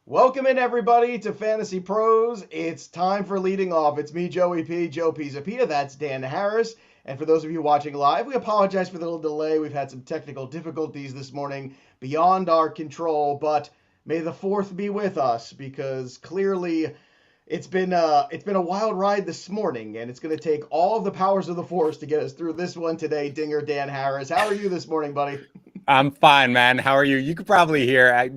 Welcome in, everybody, to Fantasy Pros. It's time for leading off. It's me, Joey P, Joe Pisapia. That's Dan Harris. And for those of you watching live, we apologize for the little delay. We've had some technical difficulties this morning beyond our control, but may the fourth be with us because clearly it's been a wild ride this morning, and it's going to take all of the powers of the force to get us through this one today. Dinger Dan Harris, how are you this morning, buddy? I'm fine, man. How are you? You could probably hear,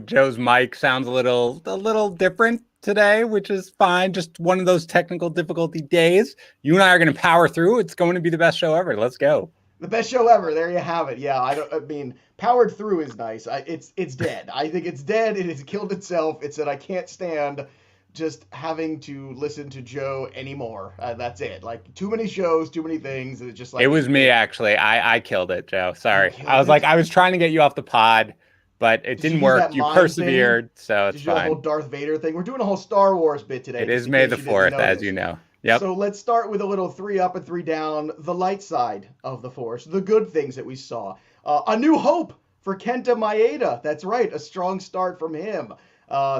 Joe's mic sounds a little different today, which is fine. Just one of those technical difficulty days. You and I are going to power through. It's going to be the best show ever. Let's go. The best show ever. There you have it. Yeah, I mean, powered through is nice. It's dead. I think it's dead. It has killed itself. It said I can't stand just having to listen to Joe anymore. That's it. Like too many shows, too many things. It's just like It was me, actually. I killed it, Joe. Sorry. I was it. like, I was trying to get you off the pod, but it Did you didn't use work. that You mind persevered, thing? so Did it's you do the whole fine. Darth Vader thing? We're doing a whole Star Wars bit today. It Just is in May case the you didn't 4th, as notice. you know. Yep. So let's start with a little 3 up and 3 down, the light side of the force, the good things that we saw. A new hope for Kenta Maeda. That's right, a strong start from him.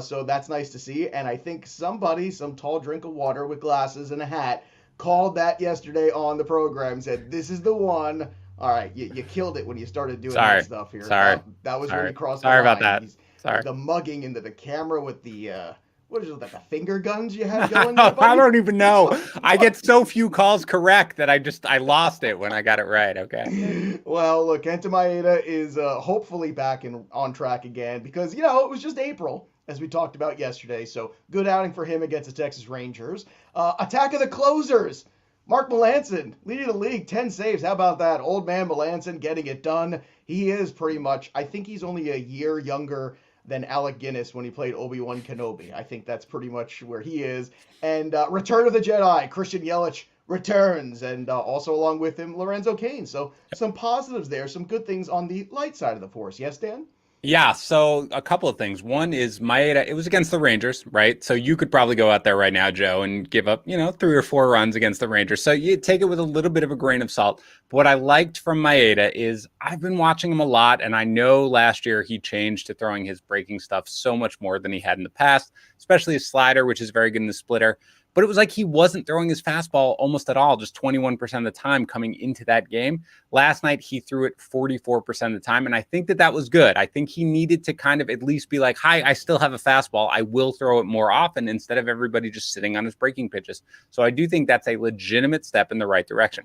So that's nice to see. And I think somebody, some tall drink of water with glasses and a hat, called that yesterday on the program, said, this is the one. All right, you killed it when you started doing that Sorry. stuff here. Sorry. That was where Sorry. you crossed the Sorry about line. that. Sorry. The mugging into the camera with the what is it, like the finger guns you had going there, I buddy? don't even know. I get so few calls correct that I lost it when I got it right. Okay. Well, look, Kenta Maeda is hopefully back on track again because, it was just April, as we talked about yesterday. So good outing for him against the Texas Rangers. Attack of the closers. Mark Melancon leading the league, 10 saves. How about that? Old man Melancon getting it done. He is pretty much, I think he's only a year younger than Alec Guinness when he played Obi-Wan Kenobi. I think that's pretty much where he is. And Return of the Jedi, Christian Yelich returns, and also along with him, Lorenzo Cain. So some positives there, some good things on the light side of the force. Yes, Dan? Yeah, so a couple of things. One is Maeda, it was against the Rangers, right? So you could probably go out there right now, Joe, and give up, 3 or 4 runs against the Rangers. So you take it with a little bit of a grain of salt. But what I liked from Maeda is I've been watching him a lot, and I know last year he changed to throwing his breaking stuff so much more than he had in the past, especially his slider, which is very good in the splitter. But it was like he wasn't throwing his fastball almost at all, just 21% of the time coming into that game. Last night, he threw it 44% of the time, and I think that was good. I think he needed to kind of at least be like, hi, I still have a fastball. I will throw it more often instead of everybody just sitting on his breaking pitches. So I do think that's a legitimate step in the right direction.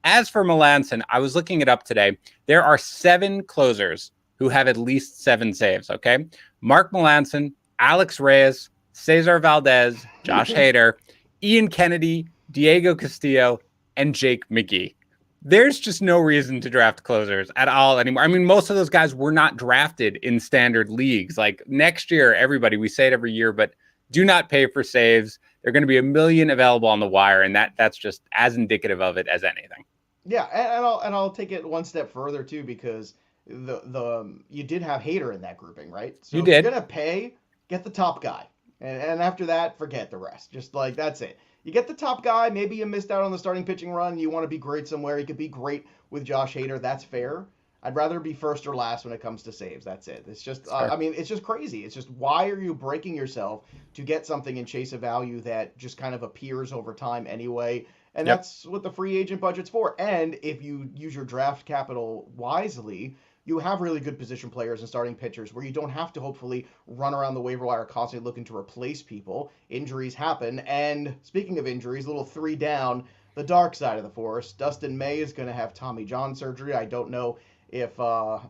As for Melancon, I was looking it up today. There are 7 closers who have at least 7 saves, okay? Mark Melancon, Alex Reyes, Cesar Valdez, Josh Hader, Ian Kennedy, Diego Castillo, and Jake McGee. There's just no reason to draft closers at all anymore. I mean, most of those guys were not drafted in standard leagues. Like next year, everybody, we say it every year, but do not pay for saves. They're going to be a million available on the wire, and that's just as indicative of it as anything. Yeah, and I'll take it one step further too because the you did have Hader in that grouping, right? So You if you're did. gonna pay, get the top guy. And after that, forget the rest. Just like that's it. You get the top guy. Maybe you missed out on the starting pitching run. You want to be great somewhere. You could be great with Josh Hader. That's fair. I'd rather be first or last when it comes to saves. That's it. It's just, I mean, it's just crazy. It's just why are you breaking yourself to get something and chase a value that just kind of appears over time anyway? And Yep. that's what the free agent budget's for. And if you use your draft capital wisely, you have really good position players and starting pitchers where you don't have to hopefully run around the waiver wire constantly looking to replace people. Injuries happen. And speaking of injuries, little 3 down, the dark side of the force. Dustin May is going to have Tommy John surgery. I don't know if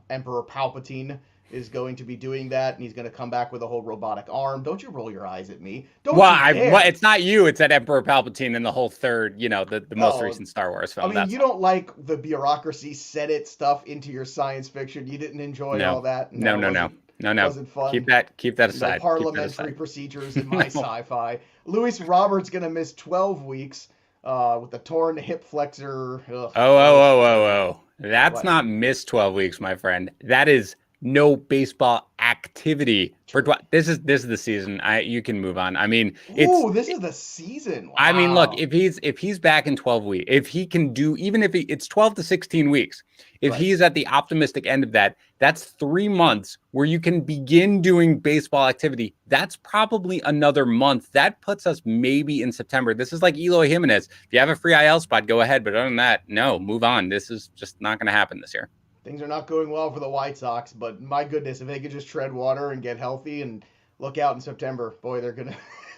Emperor Palpatine is going to be doing that, and he's going to come back with a whole robotic arm. Don't you roll your eyes at me. Don't Well, you dare. it's not you. It's that Emperor Palpatine and the whole third, the most Oh, recent Star Wars I film. mean, That's you all. don't like the bureaucracy set it stuff into your science fiction. You didn't enjoy No, all that. no, No, no, no, no. wasn't fun. Keep that No aside. Keep that parliamentary aside. procedures in my No. sci-fi. Luis Roberts gonna miss 12 weeks with a torn hip flexor. Ugh, Oh, oh, gross. oh, oh, oh. That's What? not miss 12 weeks, my friend. That is no baseball activity for this is the season. You can move on. I mean, Ooh, this is the season. I mean, look, Wow. if he's back in 12 weeks, if he can do, even if it's 12 to 16 weeks, if Right. he's at the optimistic end of that, that's 3 months where you can begin doing baseball activity. That's probably another month. That puts us maybe in September. This is like Eloy Jimenez. If you have a free IL spot, go ahead. But other than that, no, move on. This is just not going to happen this year. Things are not going well for the White Sox, but my goodness, if they could just tread water and get healthy and look out in September, boy, they're gonna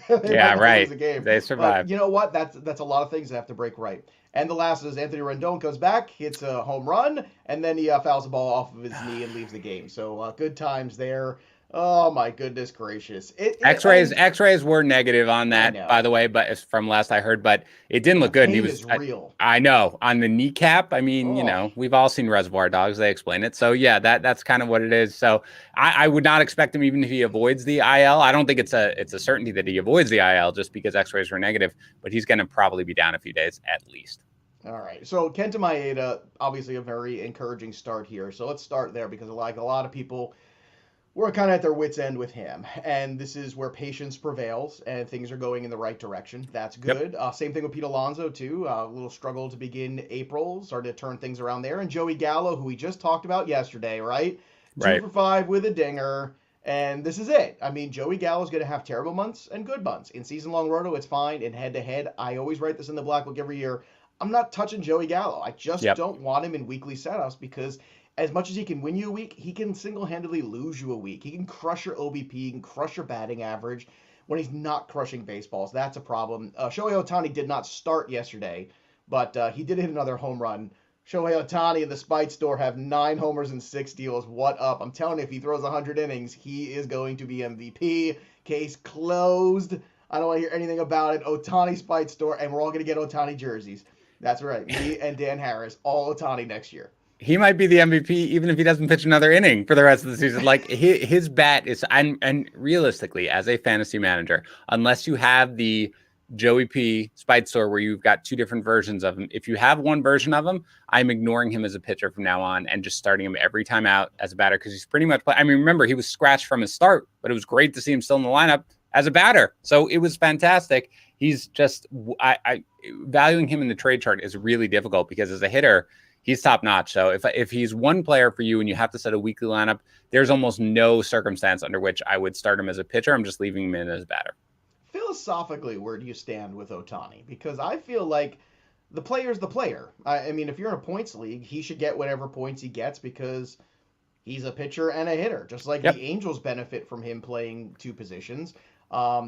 they Yeah, might not lose right. a game. They But survived. you know what? That's a lot of things that have to break right. And the last is Anthony Rendon comes back, hits a home run, and then he fouls the ball off of his knee and leaves the game. So good times there. Oh my goodness gracious! X-rays, And X-rays were negative on I that, by know the way, but it's from last I heard, but it didn't the look good. And he pain was, is real. I know, on the kneecap. I mean, Oh. we've all seen Reservoir Dogs. They explain it. So yeah, that's kind of what it is. So I would not expect him, even if he avoids the IL. I don't think it's a certainty that he avoids the IL just because X-rays were negative, but he's going to probably be down a few days at least. All right. So Kenta Maeda, obviously a very encouraging start here. So let's start there because like a lot of people we're kind of at their wits' end with him. And this is where patience prevails and things are going in the right direction. That's Yep. good. Same thing with Pete Alonso, too. A little struggle to begin April, started to turn things around there. And Joey Gallo, who we just talked about yesterday, right? Two Right. for five with a dinger. And this is it. I mean, Joey Gallo's going to have terrible months and good months. In season long roto, it's fine. In head to head, I always write this in the Black Book every year. I'm not touching Joey Gallo. I just Yep. don't want him in weekly setups because as much as he can win you a week, he can single-handedly lose you a week. He can crush your OBP, he can crush your batting average when he's not crushing baseballs. That's a problem. Shohei Ohtani did not start yesterday, but he did hit another home run. Shohei Ohtani and the Spite Store have 9 homers and 6 steals. What up? I'm telling you, if he throws 100 innings, he is going to be MVP. Case closed. I don't want to hear anything about it. Ohtani Spite Store, and we're all going to get Ohtani jerseys. That's right. Me and Dan Harris, all Ohtani next year. He might be the MVP even if he doesn't pitch another inning for the rest of the season. Like his bat is, and realistically, as a fantasy manager, unless you have the Joey P Spite Store where you've got two different versions of him, if you have one version of him, I'm ignoring him as a pitcher from now on and just starting him every time out as a batter because he's pretty much. I mean, remember he was scratched from his start, but it was great to see him still in the lineup as a batter. So it was fantastic. He's just I valuing him in the trade chart is really difficult because as a hitter, he's top notch. So if he's one player for you and you have to set a weekly lineup, there's almost no circumstance under which I would start him as a pitcher. I'm just leaving him in as a batter. Philosophically, where do you stand with Ohtani? Because I feel like the player's the player. I mean, if you're in a points league, he should get whatever points he gets because he's a pitcher and a hitter, just like Yep. the Angels benefit from him playing two positions.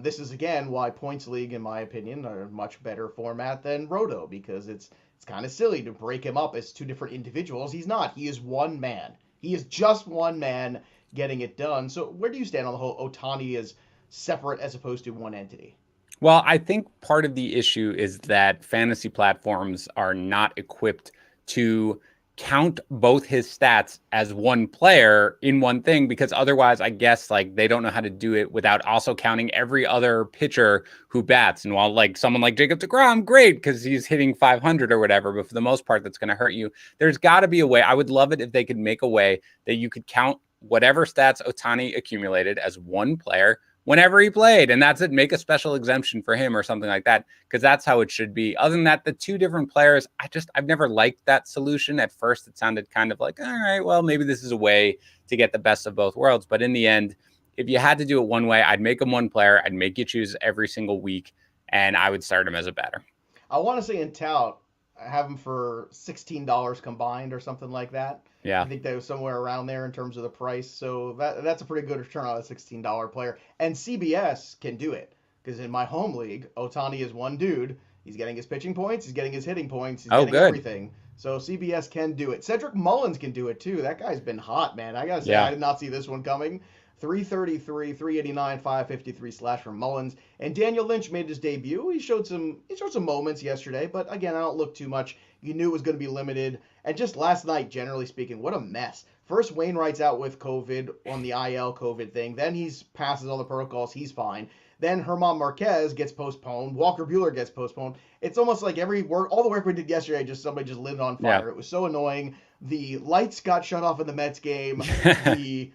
This is again why points league, in my opinion, are a much better format than Roto because it's kind of silly to break him up as two different individuals. He's not. He is one man. He is just one man getting it done. So where do you stand on the whole Ohtani as separate as opposed to one entity? Well, I think part of the issue is that fantasy platforms are not equipped to count both his stats as one player in one thing because otherwise I guess like they don't know how to do it without also counting every other pitcher who bats. And while like someone like Jacob deGrom, great because he's hitting 500 or whatever, but for the most part that's going to hurt you. There's got to be a way. I would love it if they could make a way that you could count whatever stats Ohtani accumulated as one player whenever he played. And that's it. Make a special exemption for him or something like that, because that's how it should be. Other than that, the two different players, I've never liked that solution. At first, it sounded kind of like, all right, well, maybe this is a way to get the best of both worlds. But in the end, if you had to do it one way, I'd make him one player. I'd make you choose every single week, and I would start him as a batter. I want to say in tout, I have him for $16 combined or something like that. Yeah. I think that was somewhere around there in terms of the price. So that's a pretty good return on a $16 player. And CBS can do it because in my home league, Ohtani is one dude. He's getting his pitching points. He's getting his hitting points. He's getting good. everything. So CBS can do it. Cedric Mullins can do it too. That guy's been hot, man. I got to say, I did not see this one coming. 333, 389, 553 slash from Mullins. And Daniel Lynch made his debut. He showed some moments yesterday, but again, I don't look too much. You knew it was going to be limited. And just last night, generally speaking, what a mess. First, Wainwright's out with COVID on the IL COVID thing. Then he's passes all the protocols. He's fine. Then Herman Marquez gets postponed. Walker Buehler gets postponed. It's almost like all the work we did yesterday, somebody just lit it on Yeah. fire. It was so annoying. The lights got shut off in the Mets game. The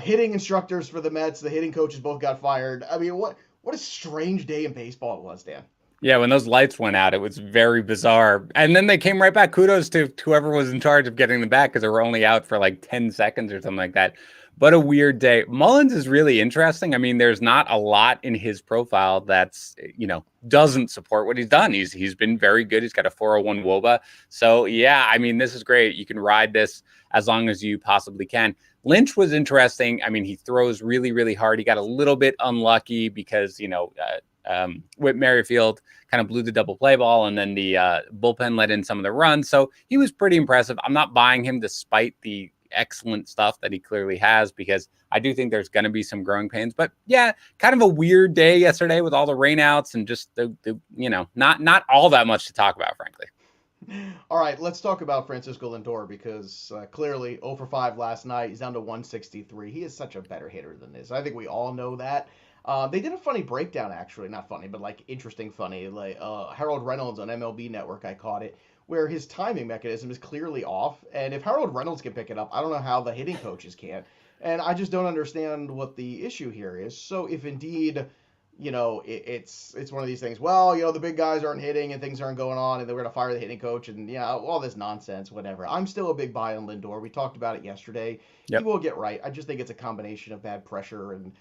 hitting instructors for the Mets, the hitting coaches both got fired. I mean, what a strange day in baseball it was, Dan. Yeah, when those lights went out, it was very bizarre. And then they came right back. Kudos to whoever was in charge of getting them back because they were only out for like 10 seconds or something like that. But a weird day. Mullins is really interesting. I mean, there's not a lot in his profile that's, doesn't support what he's done. He's been very good. He's got a 401 WOBA. So, yeah, I mean, this is great. You can ride this as long as you possibly can. Lynch was interesting. I mean, he throws really, really hard. He got a little bit unlucky because, Whit Merrifield kind of blew the double play ball, and then the bullpen let in some of the runs. So he was pretty impressive. I'm not buying him despite the excellent stuff that he clearly has, because I do think there's going to be some growing pains. But yeah, kind of a weird day yesterday with all the rainouts and just the not all that much to talk about, frankly. All right, let's talk about Francisco Lindor because clearly 0 for 5 last night. He's down to 163. He is such a better hitter than this. I think we all know that. They did a funny breakdown, actually. Not funny, but like interesting funny. Like Harold Reynolds on MLB Network, I caught it, where his timing mechanism is clearly off. And if Harold Reynolds can pick it up, I don't know how the hitting coaches can. And I just don't understand what the issue here is. So if indeed, it's one of these things, well, the big guys aren't hitting and things aren't going on and they're going to fire the hitting coach and, all this nonsense, whatever. I'm still a big buy on Lindor. We talked about it yesterday. Yep. He will get right. I just think it's a combination of bad pressure and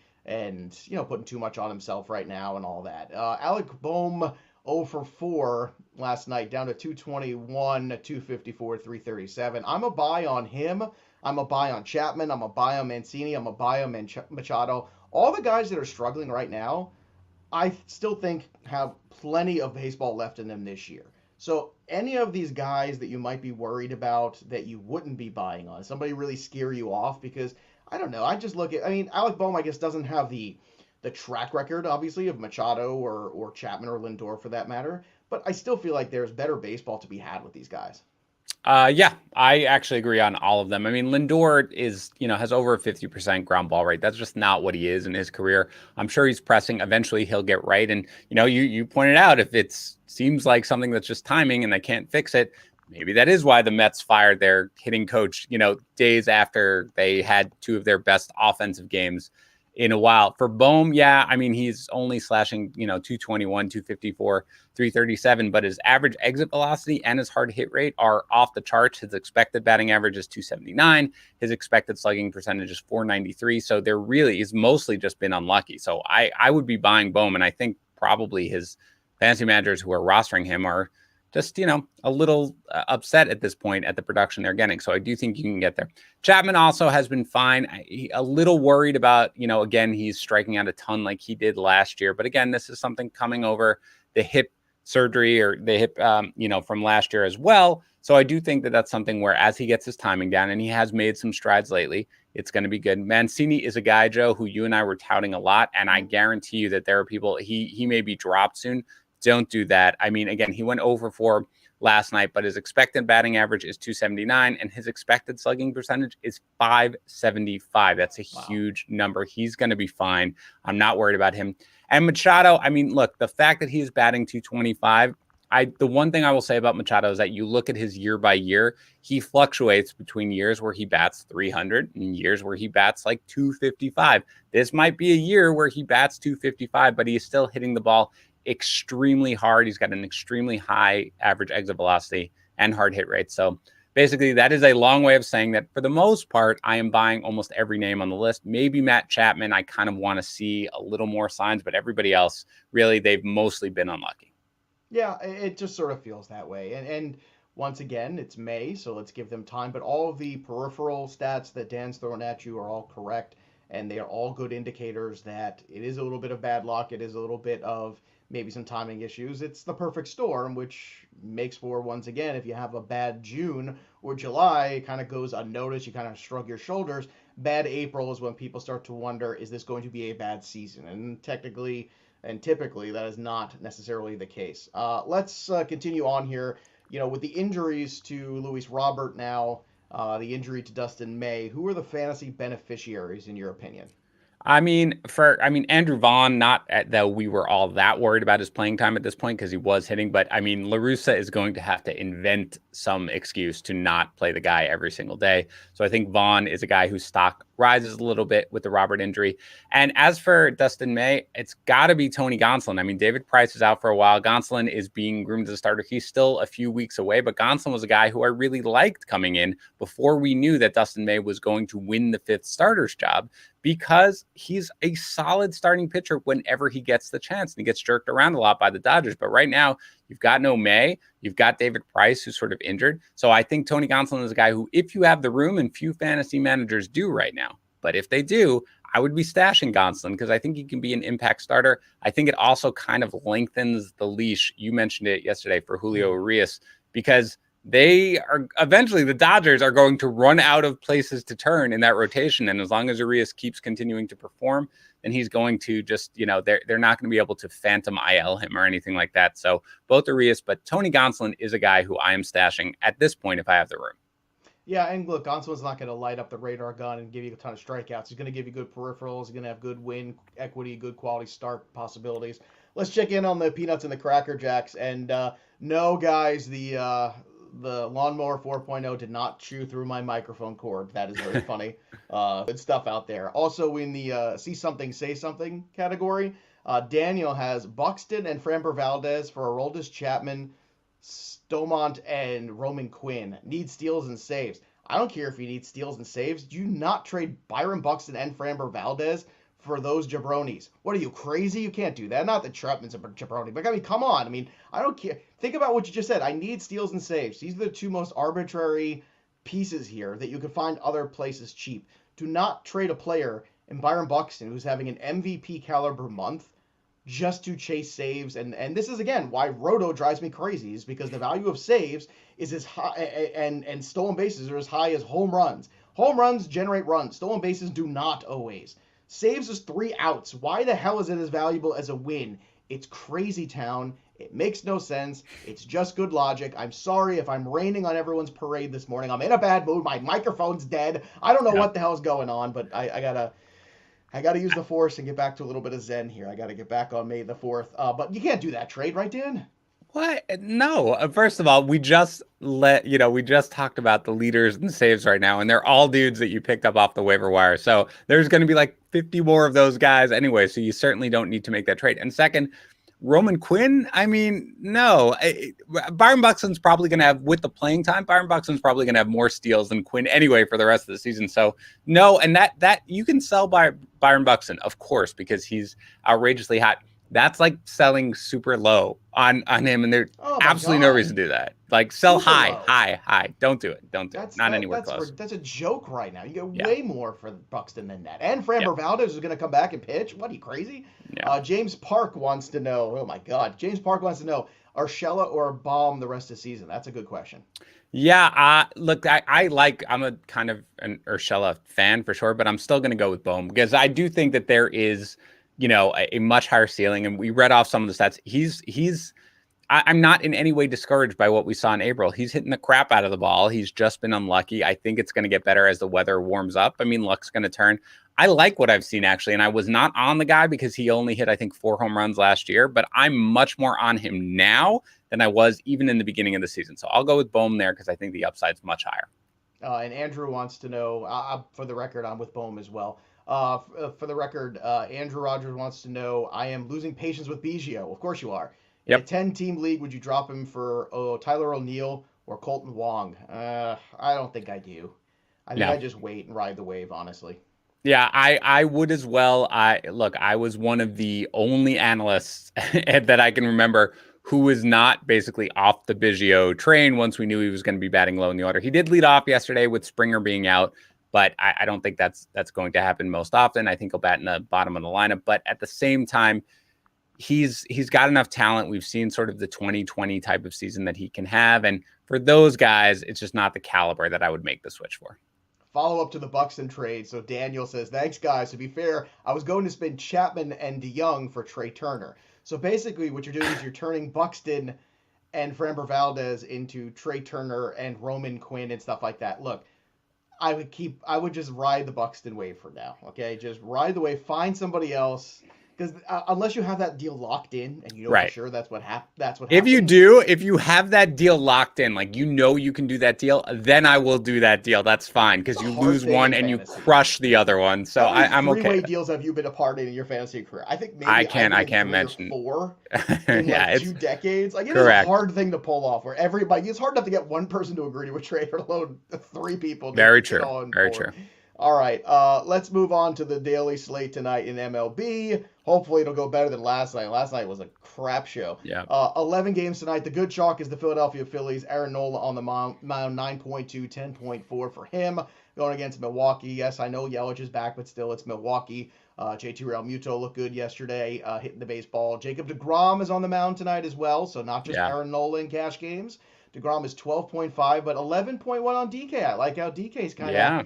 putting too much on himself right now and all that. Alec Boehm 0 for 4 last night, down to 221, 254, 337. I'm a buy on him. I'm a buy on Chapman. I'm a buy on Mancini. I'm a buy on Machado. All the guys that are struggling right now, I still think have plenty of baseball left in them this year. So any of these guys that you might be worried about that you wouldn't be buying on, somebody really scare you off? Because I don't know. I just Alec Boehm, I guess, doesn't have the track record, obviously, of Machado or Chapman or Lindor for that matter. But I still feel like there's better baseball to be had with these guys. Yeah, I actually agree on all of them. I mean, Lindor has over a 50% ground ball rate. That's just not what he is in his career. I'm sure he's pressing. Eventually he'll get right. And, you pointed out, if it seems like something that's just timing and they can't fix it, maybe that is why the Mets fired their hitting coach, days after they had two of their best offensive games in a while. For Boehm, yeah, I mean, he's only slashing, 221, 254, 337, but his average exit velocity and his hard hit rate are off the charts. His expected batting average is 279. His expected slugging percentage is 493. So there really is mostly just been unlucky. So I would be buying Boehm, and I think probably his fantasy managers who are rostering him are just, a little upset at this point at the production they're getting. So I do think you can get there. Chapman also has been fine. A little worried about, again, he's striking out a ton like he did last year. But again, this is something coming over the hip surgery or the hip, from last year as well. So I do think that that's something where as he gets his timing down, and he has made some strides lately, it's going to be good. Mancini is a guy, Joe, who you and I were touting a lot. And I guarantee you that there are people, he may be dropped soon. Don't do that. I mean, again, he went over 4 last night, but his expected batting average is 279 and his expected slugging percentage is 575. That's a huge number. He's going to be fine. I'm not worried about him. And Machado, I mean, look, the fact that he's batting 225, the one thing I will say about Machado is that you look at his year by year, he fluctuates between years where he bats 300 and years where he bats like 255. This might be a year where he bats 255, but he's still hitting the ball extremely hard. He's got an extremely high average exit velocity and hard hit rate. So basically that is a long way of saying that for the most part, I am buying almost every name on the list. Maybe Matt Chapman, I kind of want to see a little more signs, but everybody else, really, they've mostly been unlucky. Yeah, it just sort of feels that way. And once again, it's May, so let's give them time. But all of the peripheral stats that Dan's throwing at you are all correct, and they are all good indicators that it is a little bit of bad luck. It is a little bit of maybe some timing issues. It's the perfect storm, which makes for, once again, if you have a bad June or July, it kind of goes unnoticed. You kind of shrug your shoulders. Bad April is when people start to wonder, is this going to be a bad season? And technically and typically that is not necessarily the case. Let's continue on here. With the injuries to Luis Robert now, the injury to Dustin May. Who are the fantasy beneficiaries in your opinion? Andrew Vaughn, not that we were all that worried about his playing time at this point because he was hitting, but I mean, La Russa is going to have to invent some excuse to not play the guy every single day. So I think Vaughn is a guy whose stock rises a little bit with the Robert injury. And as for Dustin May, it's got to be Tony Gonsolin. I mean, David Price is out for a while. Gonsolin is being groomed as a starter. He's still a few weeks away, but Gonsolin was a guy who I really liked coming in before we knew that Dustin May was going to win the fifth starter's job, because he's a solid starting pitcher whenever he gets the chance, and he gets jerked around a lot by the Dodgers. But right now, you've got no May, you've got David Price, who's sort of injured. So I think Tony Gonsolin is a guy who, if you have the room, and few fantasy managers do right now, but if they do, I would be stashing Gonsolin because I think he can be an impact starter. I think it also kind of lengthens the leash. You mentioned it yesterday for Julio Urias, because they are eventually, the Dodgers are going to run out of places to turn in that rotation. And as long as Urias keeps continuing to perform, then he's going to just, they're not going to be able to phantom IL him or anything like that. So both Urias, but Tony Gonsolin is a guy who I am stashing at this point if I have the room. Yeah, and look, Gonsolin's not going to light up the radar gun and give you a ton of strikeouts. He's going to give you good peripherals. He's going to have good win equity, good quality start possibilities. Let's check in on the Peanuts and the Cracker Jacks. And no, guys, the Lawnmower 4.0 did not chew through my microphone cord. That is very funny. Good stuff out there. Also in the See Something, Say Something category, Daniel has Buxton and Framber Valdez for Aroldis Chapman, Stomont, and Roman Quinn. Need steals and saves. I don't care if you need steals and saves. Do not trade Byron Buxton and Framber Valdez for those jabronis. What are you, crazy? You can't do that. Not that Chapman's a jabroni, but I mean, come on. I mean, I don't care. Think about what you just said. I need steals and saves. These are the two most arbitrary pieces here that you can find other places cheap. Do not trade a player in Byron Buxton who's having an MVP caliber month just to chase saves. And this is, again, why Roto drives me crazy, is because the value of saves is as high, and stolen bases are as high as home runs. Home runs generate runs. Stolen bases do not always. Saves is 3 outs. Why the hell is it as valuable as a win? It's crazy town. It makes no sense. It's just good logic. I'm sorry if I'm raining on everyone's parade this morning. I'm in a bad mood. My microphone's dead. I don't know what the hell's going on, but I gotta use the force and get back to a little bit of zen here. I gotta get back on May the 4th. But you can't do that trade, right, Dan? What? No. First of all, we just talked about the leaders and saves right now, and they're all dudes that you picked up off the waiver wire. So there's going to be like 50 more of those guys anyway. So you certainly don't need to make that trade. And second, Roman Quinn, I mean, no. Byron Buxton's probably going to have, with the playing time, Byron Buxton's probably going to have more steals than Quinn anyway for the rest of the season. So no, and that you can sell Byron Buxton, of course, because he's outrageously hot. That's like selling super low on him, and there's absolutely no reason to do that. Like sell super high. Don't do it. Don't do it. Not anywhere close. That's a joke right now. You get way more for Buxton than that. And Framber Valdez is going to come back and pitch. What, are you crazy? Yeah. James Park wants to know. Oh my God, James Park wants to know: Urshela or Baum the rest of the season? That's a good question. Yeah, look, I'm a kind of an Urshela fan for sure, but I'm still going to go with Baum because I do think that there is, a much higher ceiling. And we read off some of the stats. I'm not in any way discouraged by what we saw in April. He's hitting the crap out of the ball. He's just been unlucky. I think it's going to get better as the weather warms up. I mean, luck's going to turn. I like what I've seen, actually. And I was not on the guy because he only hit, I think, 4 home runs last year. But I'm much more on him now than I was even in the beginning of the season. So I'll go with Bohm there because I think the upside's much higher. And Andrew wants to know, for the record, I'm with Bohm as well. For the record, Andrew Rogers wants to know, I am losing patience with Biggio. Of course you are. In a 10-team league, would you drop him for Tyler O'Neill or Colton Wong? I don't think I do. I think I just wait and ride the wave, honestly. Yeah, I would as well. I was one of the only analysts that I can remember who was not basically off the Biggio train once we knew he was going to be batting low in the order. He did lead off yesterday with Springer being out, but I don't think that's going to happen most often. I think he'll bat in the bottom of the lineup. But at the same time, he's got enough talent. We've seen sort of the 2020 type of season that he can have. And for those guys, it's just not the caliber that I would make the switch for. Follow up to the Buxton trade. So Daniel says, thanks, guys. To be fair, I was going to spend Chapman and DeYoung for Trey Turner. So basically what you're doing is you're turning Buxton and Framber Valdez into Trey Turner and Roman Quinn and stuff like that. Look, I would just ride the Buxton wave for now. Okay, just ride the wave. Find somebody else because unless you have that deal locked in and you know for Right. sure that's what If you happens. do, if you have that deal locked in, like you can do that deal, then I will do that deal. That's fine It's because a you hard lose thing one in and you fantasy. crush the other one. So How many I'm okay. three-way deals have you been a part in your fantasy career? I think I maybe I've can't I made can't three or mention. four in Yeah, like it's 2 decades. Like it is a correct. hard thing to pull off where everybody it's hard enough to get one person to agree to a trade, let alone three people to Very get true. on Very board. true. All right, let's move on to the daily slate tonight in MLB. Hopefully it'll go better than last night. Last night was a crap show. Yeah. 11 games tonight. The good chalk is the Philadelphia Phillies. Aaron Nola on the mound 9.2, 10.4 for him. Going against Milwaukee. Yes, I know Yelich is back, but still it's Milwaukee. JT Realmuto looked good yesterday, hitting the baseball. Jacob deGrom is on the mound tonight as well, so not just Yeah. Aaron Nola in cash games. DeGrom is 12.5, but 11.1 on DK. I like how DK's kind of, Yeah.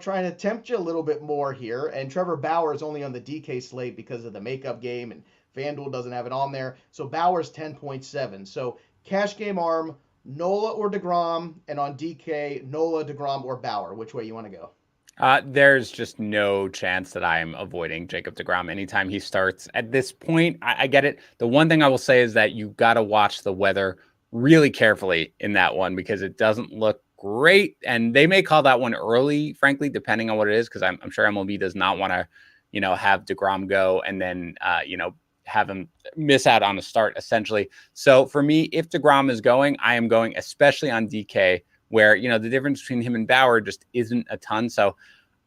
trying to tempt you a little bit more here. And Trevor Bauer is only on the DK slate because of the makeup game, and FanDuel doesn't have it on there. So Bauer's 10.7. So cash game arm, Nola or DeGrom, and on DK, Nola, DeGrom, or Bauer. Which way you want to go? There's just no chance that I am avoiding Jacob deGrom anytime he starts. At this point, I get it. The one thing I will say is that you got to watch the weather really carefully in that one because it doesn't look great. And they may call that one early, frankly, depending on what it is, because I'm sure MLB does not want to, have deGrom go and then, have him miss out on a start, essentially. So for me, if deGrom is going, I am going, especially on DK, where, the difference between him and Bauer just isn't a ton. So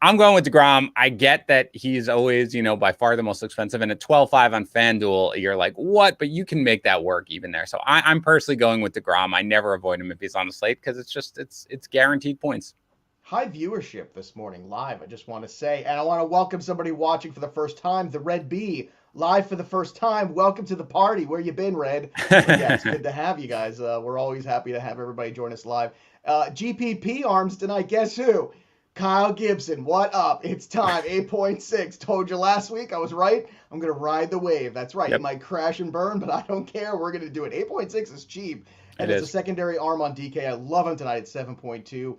I'm going with deGrom. I get that he's always, by far the most expensive. And at 12.5 on FanDuel, you're like, what? But you can make that work even there. So I'm personally going with deGrom. I never avoid him if he's on the slate because it's guaranteed points. High viewership this morning live, I just want to say. And I want to welcome somebody watching for the first time, the Red Bee, live for the first time. Welcome to the party. Where you been, Red? But yeah, it's good to have you guys. We're always happy to have everybody join us live. GPP arms tonight. Guess who? Kyle Gibson. What up? It's time. 8.6. Told you last week. I was right. I'm going to ride the wave. That's right. Yep. You might crash and burn, but I don't care. We're going to do it. 8.6 is cheap. And It it's a is. secondary arm on DK. I love him tonight at 7.2.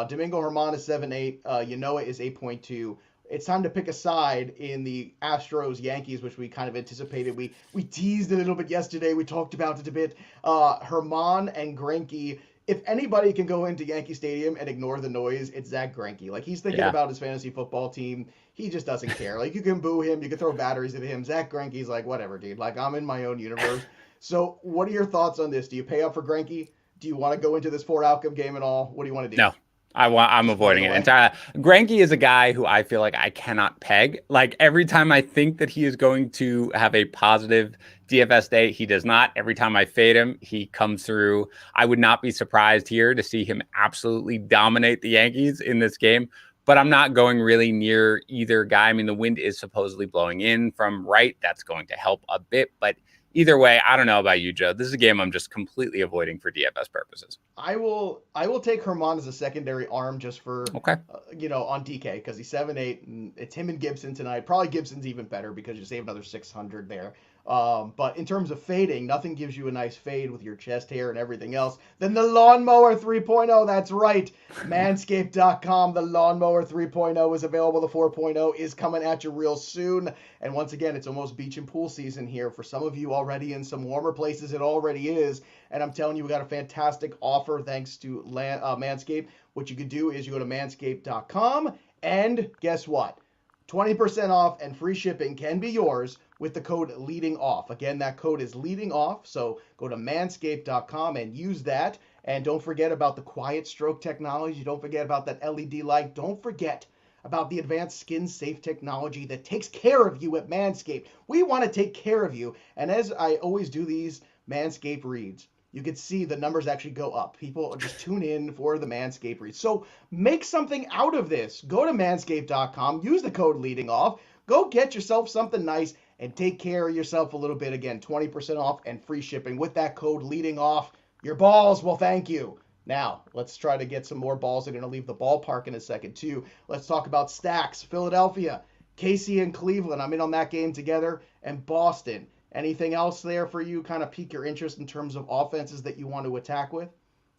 Domingo Herman is 7.8. Yanoa is 8.2. It's time to pick a side in the Astros Yankees, which we kind of anticipated. We teased a little bit yesterday. We talked about it a bit. Herman and Greinke. If anybody can go into Yankee Stadium and ignore the noise, it's Zach Greinke. Like he's thinking about his fantasy football team. He just doesn't care. Like you can boo him, you can throw batteries at him. Zach Greinke's like, whatever, dude. Like I'm in my own universe. So what are your thoughts on this? Do you pay up for Greinke? Do you want to go into this 4 outcome game at all? What do you want to do? No. I'm Just running avoiding it away. entirely. Greinke is a guy who I feel like I cannot peg. Like every time I think that he is going to have a positive DFS day, he does not. Every time I fade him, he comes through. I would not be surprised here to see him absolutely dominate the Yankees in this game. But I'm not going really near either guy. I mean, the wind is supposedly blowing in from right. That's going to help a bit. But either way, I don't know about you, Joe. This is a game I'm just completely avoiding for DFS purposes. I will take Herman as a secondary arm just for Okay. on DK because he's 7.8 and it's him and Gibson tonight. Probably Gibson's even better because you save another 600 there. But in terms of fading, nothing gives you a nice fade with your chest hair and everything else than the Lawnmower 3.0. That's right. Manscaped.com. The Lawnmower 3.0 is available. The 4.0 is coming at you real soon. And once again, it's almost beach and pool season here. For some of you already in some warmer places, it already is. And I'm telling you, we got a fantastic offer thanks to Manscaped. What you could do is you go to manscaped.com and guess what? 20% off and free shipping can be yours with the code leading off. Again, that code is leading off. So go to manscaped.com and use that. And don't forget about the quiet stroke technology. Don't forget about that LED light. Don't forget about the advanced skin safe technology that takes care of you at Manscaped. We want to take care of you. And as I always do these Manscaped reads, you can see the numbers actually go up. People just tune in for the Manscaped reads. So make something out of this. Go to manscaped.com, use the code leading off, go get yourself something nice and take care of yourself a little bit. Again, 20% off and free shipping with that code leading off. Your balls will thank you. Now, let's try to get some more balls. I'm going to leave the ballpark in a second, too. Let's talk about stacks. Philadelphia, KC and Cleveland. I'm in on that game together. And Boston. Anything else there for you kind of pique your interest in terms of offenses that you want to attack with?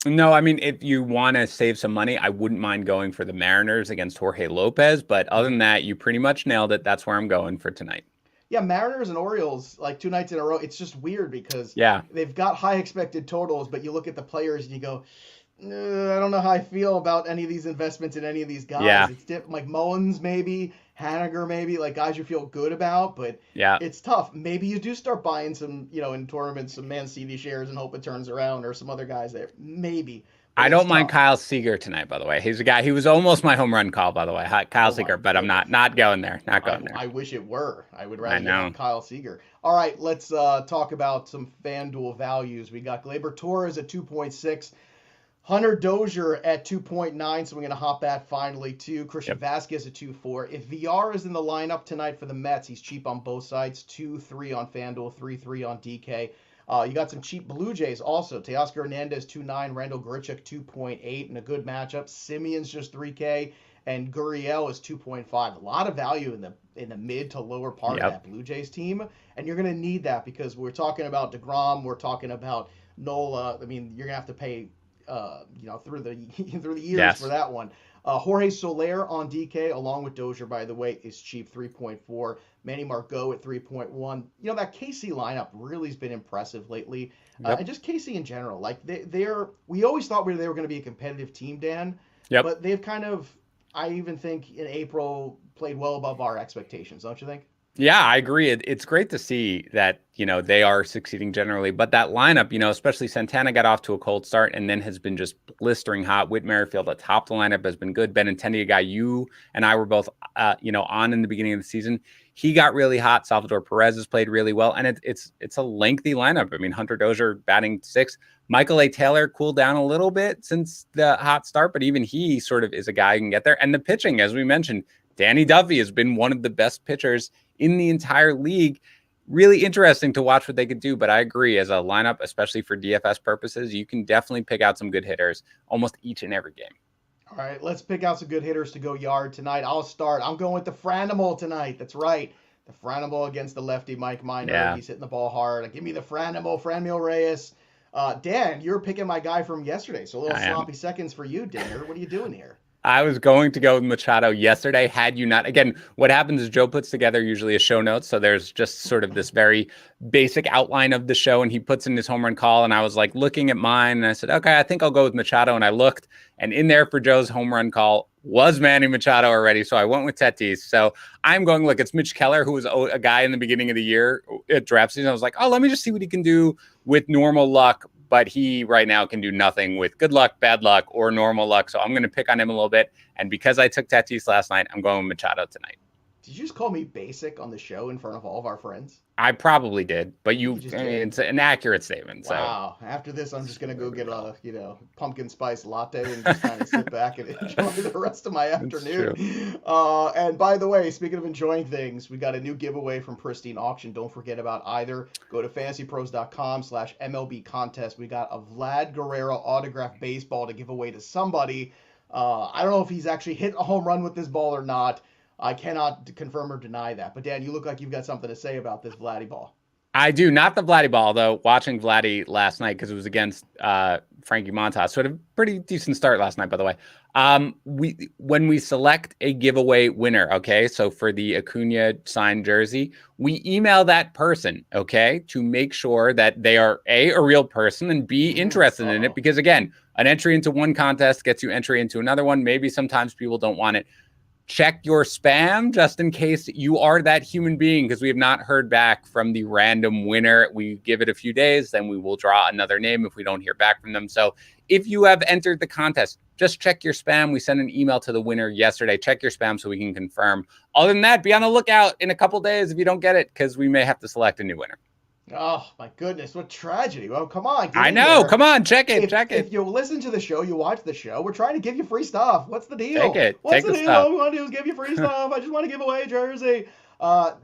No, I mean, if you want to save some money, I wouldn't mind going for the Mariners against Jorge Lopez. But other than that, you pretty much nailed it. That's where I'm going for tonight. Yeah, Mariners and Orioles, like 2 nights in a row, it's just weird because Yeah. they've got high expected totals, but you look at the players and you go, I don't know how I feel about any of these investments in any of these guys. Yeah. It's like Mullins maybe, Haniger maybe, like guys you feel good about, but Yeah. it's tough. Maybe you do start buying some, in tournaments, some Mancini shares and hope it turns around, or some other guys there. Maybe, but I it's don't mind tough. Kyle Seager tonight, by the way. He's a guy. He was almost my home run call, by the way. Kyle Oh my Seager, but I'm goodness. not going there. Not I, going there. I wish it were. I would I rather you have know. Kyle Seager. All right, let's talk about some FanDuel values. We got Gleyber Torres at 2.6, Hunter Dozier at 2.9, so we're going to hop that finally too. Christian Yep. Vasquez at 2.4. If VR is in the lineup tonight for the Mets, he's cheap on both sides, 2.3 on FanDuel, 3.3 on DK. You got some cheap Blue Jays also. Teoscar Hernandez 2.9, Randall Grichuk 2.8 in a good matchup. Simeon's just 3K, and Gurriel is 2.5. A lot of value in the mid to lower part of Yep. that Blue Jays team, and you're going to need that because we're talking about DeGrom, we're talking about Nola. I mean, you're going to have to pay through the through the years Yes. for that one. Jorge Soler on DK, along with Dozier, by the way, is cheap, 3.4. Manny Margot at 3.1. That KC lineup really has been impressive lately, Yep. and just KC in general. Like they're, we always thought they were going to be a competitive team, Dan, Yep. but they've kind of, I even think in April, played well above our expectations, don't you think? Yeah, I agree. It's great to see that, they are succeeding generally. But that lineup, especially Santana got off to a cold start and then has been just blistering hot. Whit Merrifield at top of the lineup has been good. Benintendi, a guy you and I were both, on in the beginning of the season. He got really hot. Salvador Perez has played really well. And it's a lengthy lineup. I mean, Hunter Dozier batting 6th. Michael A. Taylor cooled down a little bit since the hot start, but even he sort of is a guy who can get there. And the pitching, as we mentioned, Danny Duffy has been one of the best pitchers in the entire league. Really interesting to watch what they could do, but I agree, as a lineup, especially for DFS purposes, you can definitely pick out some good hitters almost each and every game. All right, let's pick out some good hitters to go yard tonight. I'll start. I'm going with the Franimal tonight. That's right. The Franimal against the lefty Mike Minor. Yeah. He's hitting the ball hard. Give me the Franmil Reyes. Dan, you're picking my guy from yesterday, so a little sloppy seconds for you, Dinger. What are you doing here? I was going to go with Machado yesterday, had you not. Again, what happens is Joe puts together usually a show notes. So there's just sort of this very basic outline of the show, and he puts in his home run call. And I was like looking at mine, and I said, okay, I think I'll go with Machado. And I looked, and in there for Joe's home run call was Manny Machado already. So I went with Tatis. So I'm going, look, it's Mitch Keller, who was a guy in the beginning of the year at draft season. I was like, oh, let me just see what he can do with normal luck. But he right now can do nothing with good luck, bad luck, or normal luck. So I'm going to pick on him a little bit. And because I took Tatis last night, I'm going with Machado tonight. Did you just call me basic on the show in front of all of our friends? I probably did, but I mean, did. it's an accurate statement. Wow. So. After this, I'm just going to go get a, pumpkin spice latte and just kind of sit back and enjoy the rest of my afternoon. And by the way, speaking of enjoying things, we got a new giveaway from Pristine Auction. Don't forget about either. Go to fantasypros.com/MLB contest. We got a Vlad Guerrero autographed baseball to give away to somebody. I don't know if he's actually hit a home run with this ball or not. I cannot confirm or deny that. But, Dan, you look like you've got something to say about this Vladdy ball. I do. Not the Vladdy ball, though. Watching Vladdy last night, because it was against Frankie Montas. So it had a pretty decent start last night, by the way. When we select a giveaway winner, okay, so for the Acuna signed jersey, we email that person, okay, to make sure that they are A, a real person, and B, interested in it. Because, again, an entry into one contest gets you entry into another one. Maybe sometimes people don't want it. Check your spam just in case you are that human being, because we have not heard back from the random winner. We give it a few days, then we will draw another name if we don't hear back from them. So if you have entered the contest, just check your spam. We sent an email to the winner yesterday. Check your spam so we can confirm. Other than that, be on the lookout in a couple days if you don't get it, because we may have to select a new winner. Oh, my goodness. What tragedy. Well, come on. I know. Come on. Check it. If you listen to the show, you watch the show, we're trying to give you free stuff. What's the deal? Take it. What's Take the deal? stuff. All we want to do is give you free stuff. I just want to give away a jersey.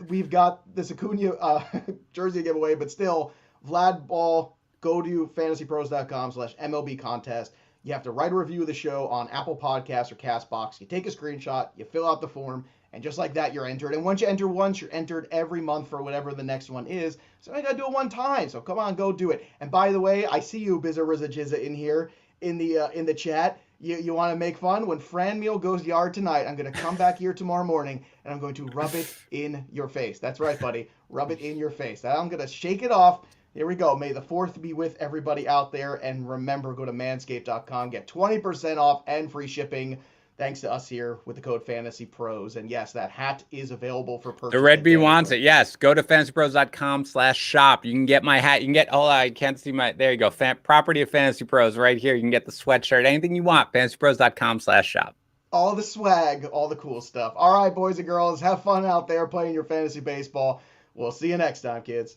We've got this Acuna jersey giveaway, but still, Vlad Ball, go to fantasypros.com/MLB contest. You have to write a review of the show on Apple Podcasts or CastBox. You take a screenshot, you fill out the form, and just like that, you're entered. And once you enter once, you're entered every month for whatever the next one is. So I got to do it one time. So come on, go do it. And by the way, I see you, Bizza Rizza Jizza, in here. in the chat. You want to make fun? When Fran Meal goes yard tonight, I'm going to come back here tomorrow morning and I'm going to rub it in your face. That's right, buddy. Rub it in your face. I'm going to shake it off. Here we go. May the 4th be with everybody out there. And remember, go to manscaped.com. Get 20% off and free shipping. Thanks to us here with the code FantasyPros. And yes, that hat is available for purchase. The Red Bee wants it. Yes. Go to fantasypros.com/shop. You can get my hat. You can get, I can't see there you go. Property of Fantasy Pros right here. You can get the sweatshirt, anything you want. fantasypros.com/shop. All the swag, all the cool stuff. All right, boys and girls, have fun out there playing your fantasy baseball. We'll see you next time, kids.